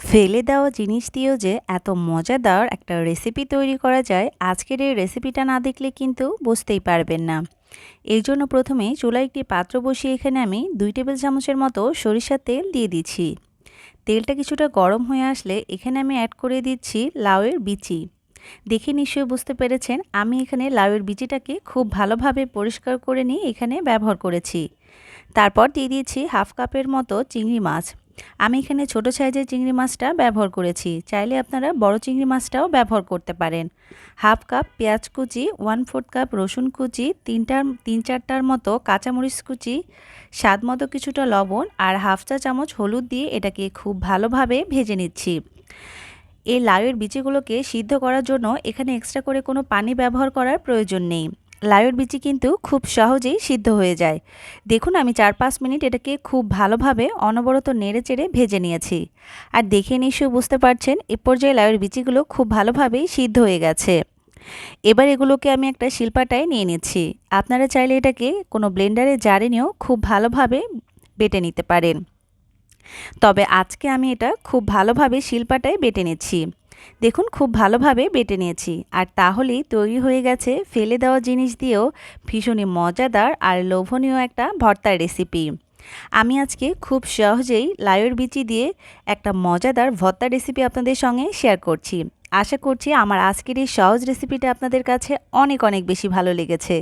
ফেলে দেওয়া জিনিস দিয়েও যে এত মজাদার একটা রেসিপি তৈরি করা যায়, আজকের এই রেসিপিটা না দেখলে কিন্তু বুঝতেই পারবেন না। এই জন্য প্রথমে চুলায় একটি পাত্র বসিয়ে এখানে আমি 2 টেবিল চামচের মতো সরিষার তেল দিয়ে দিচ্ছি। তেলটা কিছুটা গরম হয়ে আসলে এখানে আমি অ্যাড করে দিচ্ছি লাউয়ের বিচি। দেখে নিশ্চয়ই বুঝতে পেরেছেন, আমি এখানে লাউয়ের বিচিটাকে খুব ভালোভাবে পরিষ্কার করে নিয়ে এখানে ব্যবহার করেছি। তারপর দিয়ে দিয়েছি হাফ কাপের মতো চিংড়ি মাছ। আমি এখানে ছোট সাইজের চিংড়ি মাছটা ব্যবহার করেছি, চাইলে আপনারা বড় চিংড়ি মাছটাও ব্যবহার করতে পারেন। হাফ কাপ পেঁয়াজ কুচি, 1/4 কাপ রসুন কুচি, 3-4টার মতো কাঁচামরিচ কুচি, স্বাদ মতো কিছুটা লবণ আর হাফ চা চামচ হলুদ দিয়ে এটাকে খুব ভালোভাবে ভেজে নিচ্ছি। এই লাউয়ের বিচিগুলোকে সিদ্ধ করার জন্য এখানে এক্সট্রা করে কোনো পানি ব্যবহার করার প্রয়োজন নেই। লাউয়ের বিচি কিন্তু খুব সহজেই সিদ্ধ হয়ে যায়। দেখুন, আমি 4-5 মিনিট এটাকে খুব ভালোভাবে অনবরত নেড়েচেড়ে ভেজে নিয়েছি। আর দেখে নিশ্চয়ই বুঝতে পারছেন, এ পর্যায়ে লাউয়ের বিচিগুলো খুব ভালোভাবেই সিদ্ধ হয়ে গেছে। এবার এগুলোকে আমি একটা শিলপাটায় নিয়ে নিচ্ছি। আপনারা চাইলে এটাকে কোনো ব্লেন্ডারে জারে নিয়েও খুব ভালোভাবে বেটে নিতে পারেন। তবে আজকে আমি এটা খুব ভালোভাবে শিলপাটায় বেটে নিচ্ছি। দেখুন, খুব ভালোভাবে বেটে নিয়েছি। আর তাহলেই তৈরি হয়ে গেছে ফেলে দেওয়া জিনিস দিয়েও ভীষণই মজাদার আর লোভনীয় একটা ভর্তার রেসিপি। আমি আজকে খুব সহজেই লাউয়ের বিচি দিয়ে একটা মজাদার ভর্তা রেসিপি আপনাদের সঙ্গে শেয়ার করছি। আশা করছি আমার আজকের এই সহজ রেসিপিটা আপনাদের কাছে অনেক অনেক বেশি ভালো লেগেছে।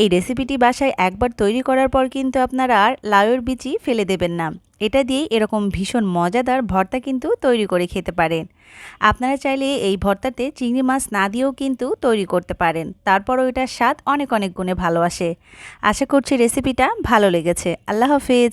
এই রেসিপিটি বাসায় একবার তৈরি করার পর কিন্তু আপনারা আর লাউয়ের বিচি ফেলে দেবেন না। এটা দিয়েই এরকম ভীষণ মজাদার ভর্তা কিন্তু তৈরি করে খেতে পারেন। আপনারা চাইলে এই ভর্তাতে চিংড়ি মাছ না দিয়েও কিন্তু তৈরি করতে পারেন, তারপরও এটার স্বাদ অনেক অনেক গুণে ভালো আসে। আশা করছি রেসিপিটা ভালো লেগেছে। আল্লাহ হাফেজ।